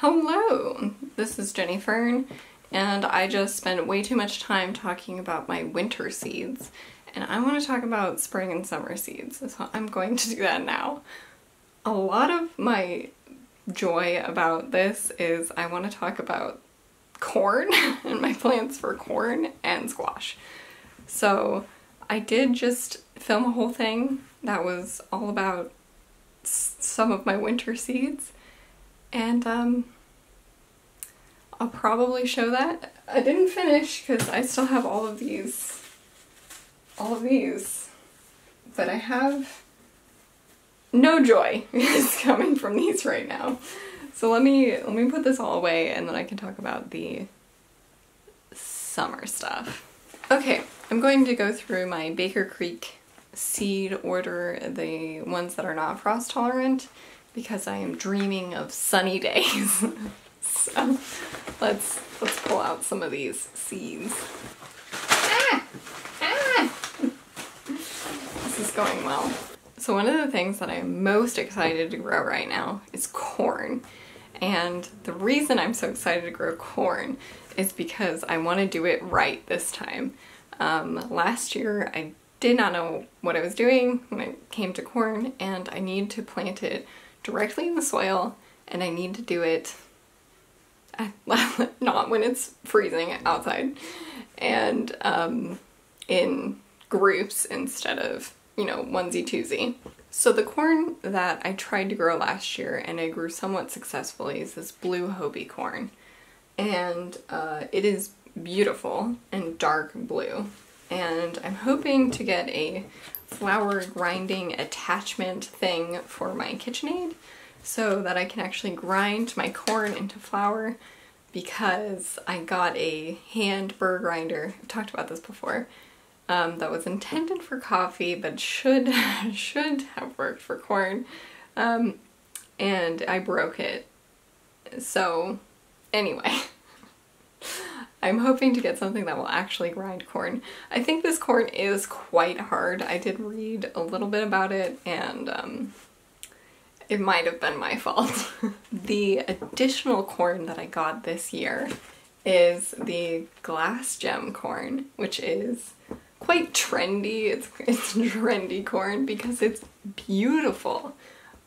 Hello, this is Jenny Fern, and I just spent way too much time talking about my winter seeds, and I want to talk about spring and summer seeds, so I'm going to do that now. A lot of my joy about this is I want to talk about corn and my plans for corn and squash. So I did just film a whole thing that was all about some of my winter seeds, and I'll probably show that. I didn't finish because I still have all of these, but I have no joy is coming from these right now. So let me put this all away and then I can talk about the summer stuff. Okay, I'm going to go through my Baker Creek seed order, the ones that are not frost tolerant, because I am dreaming of sunny days. So let's pull out some of these seeds. This is going well. So one of the things that I'm most excited to grow right now is corn. And the reason I'm so excited to grow corn is because I want to do it right this time. Last year I did not know what I was doing when it came to corn, and I need to plant it directly in the soil, and I need to do it not when it's freezing outside, and in groups instead of, you know, onesie twosie. So the corn that I tried to grow last year and I grew somewhat successfully is this blue Hobie corn, and it is beautiful and dark blue, and I'm hoping to get a flour grinding attachment thing for my KitchenAid so that I can actually grind my corn into flour, because I got a hand burr grinder, I've talked about this before, that was intended for coffee but should have worked for corn, and I broke it. So anyway, I'm hoping to get something that will actually grind corn. I think this corn is quite hard. I did read a little bit about it, and it might have been my fault. The additional corn that I got this year is the glass gem corn, which is quite trendy. It's trendy corn because it's beautiful.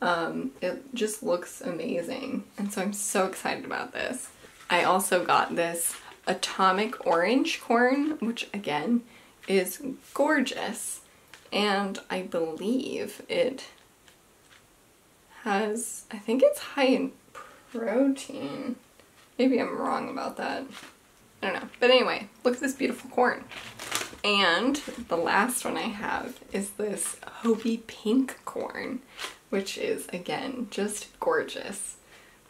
It just looks amazing, and so I'm so excited about this. I also got this atomic orange corn, which again is gorgeous, and I believe it has, I think it's high in protein. Maybe I'm wrong about that. I don't know. But anyway, look at this beautiful corn. And the last one I have is this Hobie pink corn, which is, again, just gorgeous.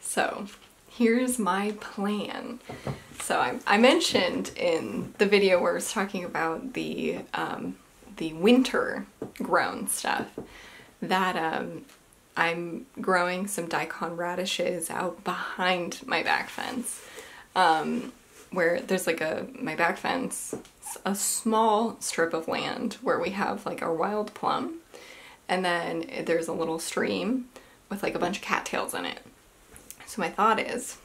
So here's my plan. So I mentioned in the video where I was talking about the winter grown stuff that I'm growing some daikon radishes out behind my back fence, where there's like my back fence, a small strip of land where we have like our wild plum, and then there's a little stream with like a bunch of cattails in it. So my thought is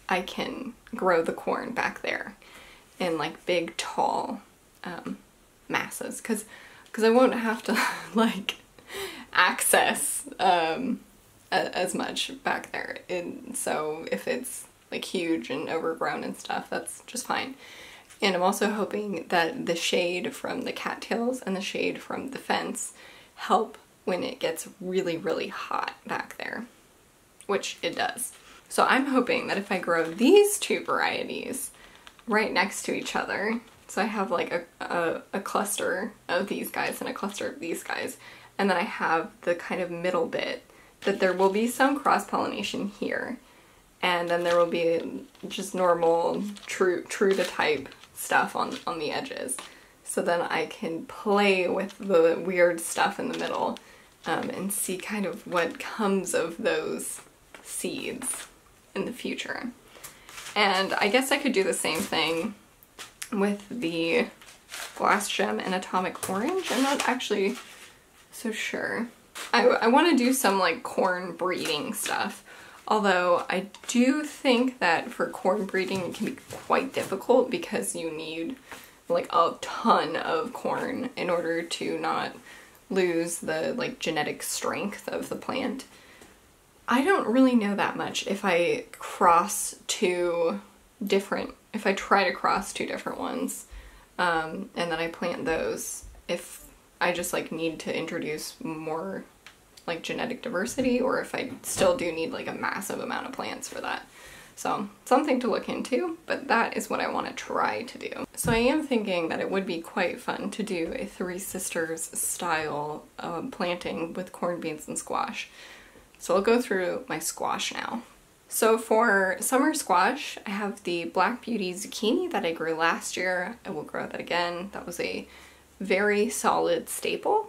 I can grow the corn back there in like big tall masses, because I won't have to like access as much back there, and so if it's like huge and overgrown and stuff, that's just fine. And I'm also hoping that the shade from the cattails and the shade from the fence help when it gets really, really hot back there, which it does. So I'm hoping that if I grow these two varieties right next to each other, so I have like a cluster of these guys and a cluster of these guys, and then I have the kind of middle bit, that there will be some cross-pollination here, and then there will be just normal true to type stuff on the edges. So then I can play with the weird stuff in the middle, and see kind of what comes of those seeds in the future. And I guess I could do the same thing with the glass gem and atomic orange. I'm not actually so sure. I want to do some like corn breeding stuff Although I do think that for corn breeding it can be quite difficult because you need like a ton of corn in order to not lose the like genetic strength of the plant. I don't really know that much if I try to cross two different ones, and then I plant those, if I just like need to introduce more like genetic diversity, or if I still do need like a massive amount of plants for that. So something to look into, but that is what I want to try to do. So I am thinking that it would be quite fun to do a Three Sisters style planting with corn, beans, and squash. So I'll go through my squash now. So for summer squash, I have the Black Beauty zucchini that I grew last year. I will grow that again. That was a very solid staple.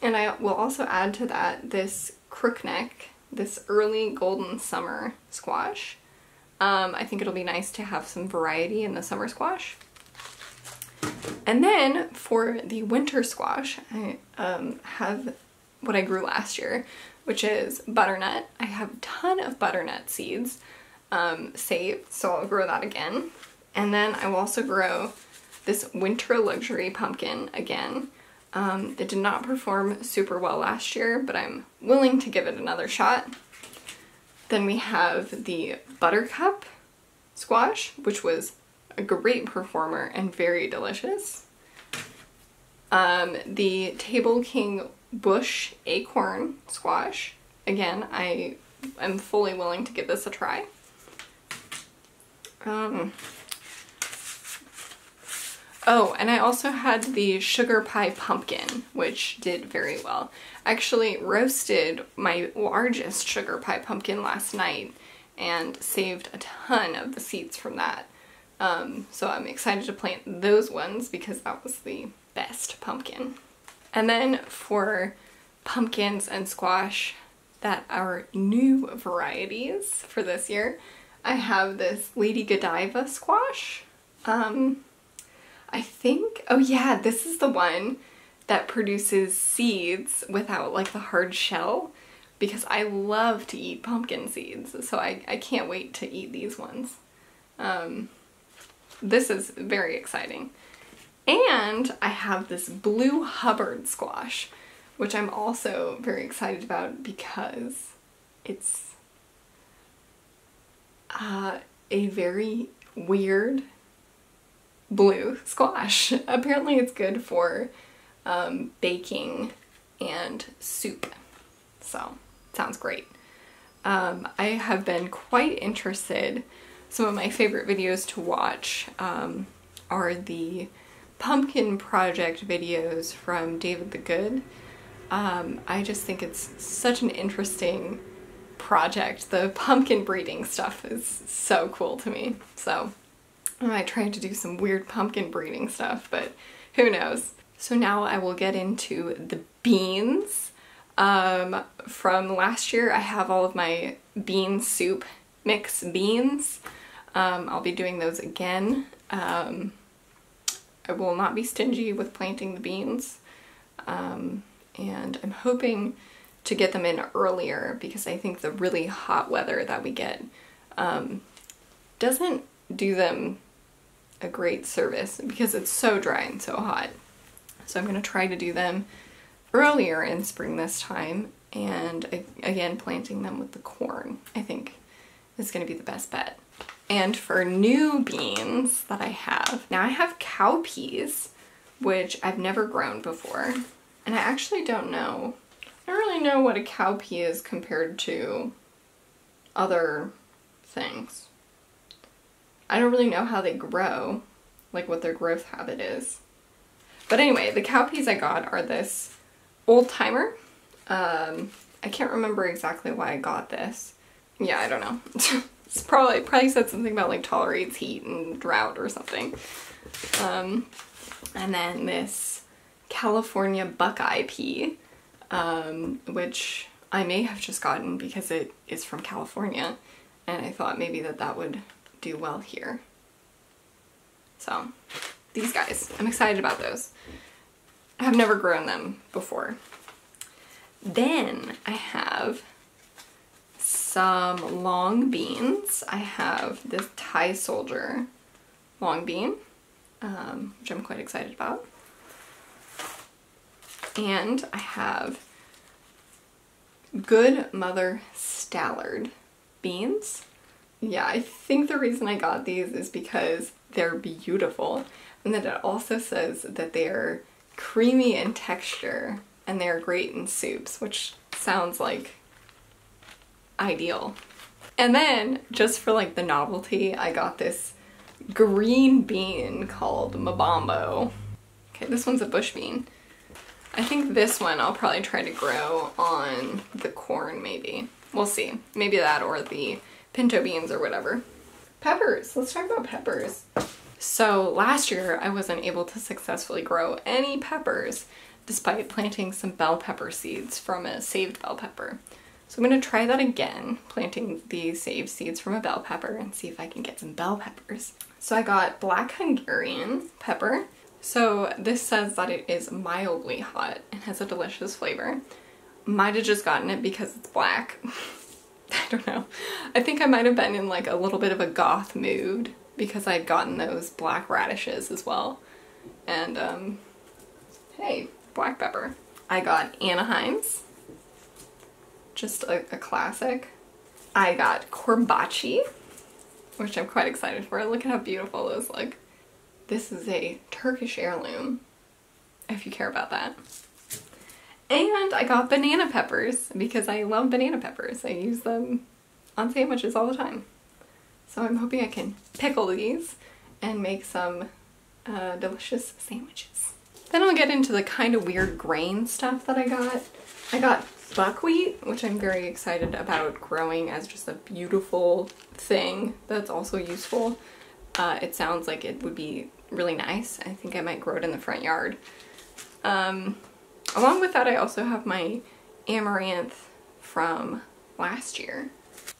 And I will also add to that this crookneck, this early golden summer squash. I think it'll be nice to have some variety in the summer squash. And then for the winter squash, I have what I grew last year, which is butternut. I have a ton of butternut seeds saved, so I'll grow that again. And then I will also grow this winter luxury pumpkin again. It did not perform super well last year, but I'm willing to give it another shot. Then we have the buttercup squash, which was a great performer and very delicious. The Table King bush acorn squash. Again, I am fully willing to give this a try. Oh, and I also had the sugar pie pumpkin, which did very well. I actually roasted my largest sugar pie pumpkin last night and saved a ton of the seeds from that. So I'm excited to plant those ones because that was the best pumpkin. And then for pumpkins and squash that are new varieties for this year, I have this Lady Godiva squash. I think, oh yeah, this is the one that produces seeds without like the hard shell, because I love to eat pumpkin seeds, so I can't wait to eat these ones. This is very exciting. And I have this Blue Hubbard squash, which I'm also very excited about because it's a very weird blue squash. Apparently it's good for baking and soup. So, sounds great. I have been quite interested. Some of my favorite videos to watch are the pumpkin project videos from David the Good. I just think it's such an interesting project. The pumpkin breeding stuff is so cool to me. So I might try to do some weird pumpkin breeding stuff, but who knows. So now I will get into the beans. From last year I have all of my bean soup mix beans. I'll be doing those again. I will not be stingy with planting the beans. And I'm hoping to get them in earlier because I think the really hot weather that we get doesn't do them a great service because it's so dry and so hot. So I'm going to try to do them earlier in spring this time, and again planting them with the corn I think is going to be the best bet. And for new beans that I have, now I have cowpeas, which I've never grown before, and I actually don't know. I don't really know what a cowpea is compared to other things. I don't really know how they grow, like what their growth habit is. But anyway, the cowpeas I got are this Old Timer. I can't remember exactly why I got this. Yeah, I don't know. It's probably said something about like tolerates heat and drought or something. And then this California Buckeye pea, which I may have just gotten because it is from California, and I thought maybe that would do well here. So these guys, I'm excited about those. I have never grown them before. Then I have some long beans. I have this Thai Soldier long bean, which I'm quite excited about. And I have Good Mother Stallard beans. Yeah, I think the reason I got these is because they're beautiful, and then it also says that they are creamy in texture and they're great in soups, which sounds like ideal. And then, just for like the novelty, I got this green bean called Mabambo. Okay, this one's a bush bean. I think this one I'll probably try to grow on the corn maybe. We'll see. Maybe that or the pinto beans or whatever. Peppers. Let's talk about peppers. So last year I wasn't able to successfully grow any peppers despite planting some bell pepper seeds from a saved bell pepper. So I'm going to try that again, planting the saved seeds from a bell pepper and see if I can get some bell peppers. So I got black Hungarian pepper. So this says that it is mildly hot and has a delicious flavor. Might have just gotten it because it's black. I don't know. I think I might have been in like a little bit of a goth mood because I'd gotten those black radishes as well. And hey, black pepper. I got Anaheim's, just a classic. I got Corbaci, which I'm quite excited for. Look at how beautiful those look. This is a Turkish heirloom, if you care about that. And I got banana peppers because I love banana peppers. I use them on sandwiches all the time. So I'm hoping I can pickle these and make some delicious sandwiches. Then I'll get into the kind of weird grain stuff that I got. I got buckwheat, which I'm very excited about growing as just a beautiful thing that's also useful. It sounds like it would be really nice. I think I might grow it in the front yard. Along with that, I also have my amaranth from last year.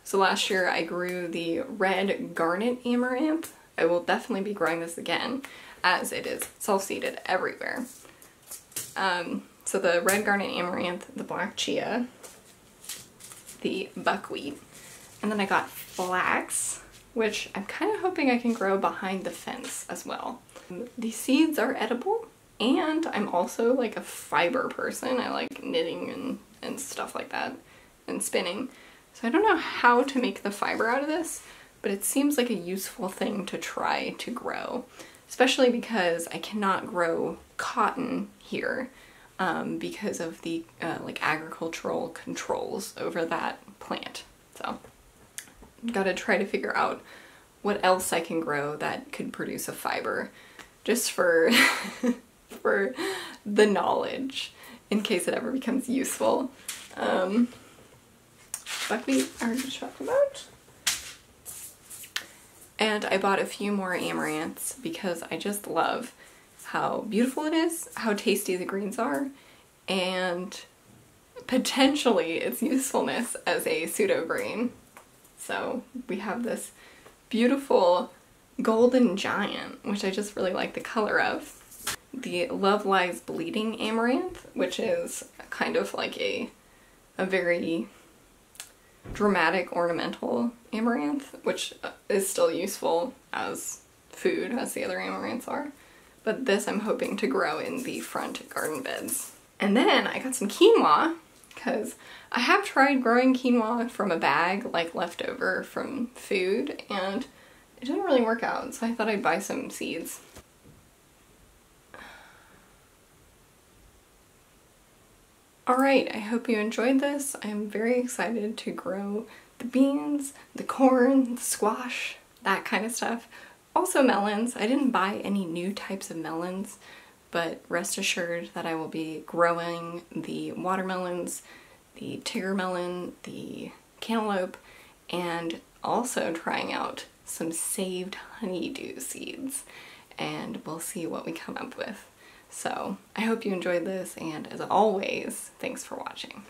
So last year I grew the red garnet amaranth. I will definitely be growing this again as it is self-seeded everywhere. So the red garnet amaranth, the black chia, the buckwheat, and then I got flax, which I'm kind of hoping I can grow behind the fence as well. The seeds are edible, and I'm also like a fiber person. I like knitting and stuff like that, and spinning. So I don't know how to make the fiber out of this, but it seems like a useful thing to try to grow, especially because I cannot grow cotton here because of the like agricultural controls over that plant. So gotta try to figure out what else I can grow that could produce a fiber, just for for the knowledge in case it ever becomes useful. Buckwheat I already talked about. And I bought a few more amaranths because I just love how beautiful it is, how tasty the greens are, and potentially its usefulness as a pseudo grain. So we have this beautiful golden giant, which I just really like the color of. The Love Lies Bleeding amaranth, which is kind of like a very dramatic ornamental amaranth, which is still useful as food as the other amaranths are. But this I'm hoping to grow in the front garden beds. And then I got some quinoa, because I have tried growing quinoa from a bag, like leftover from food, and it didn't really work out, so I thought I'd buy some seeds. Alright, I hope you enjoyed this. I'm very excited to grow the beans, the corn, the squash, that kind of stuff. Also melons. I didn't buy any new types of melons, but rest assured that I will be growing the watermelons, the tiger melon, the cantaloupe, and also trying out some saved honeydew seeds, and we'll see what we come up with. So I hope you enjoyed this, and as always, thanks for watching.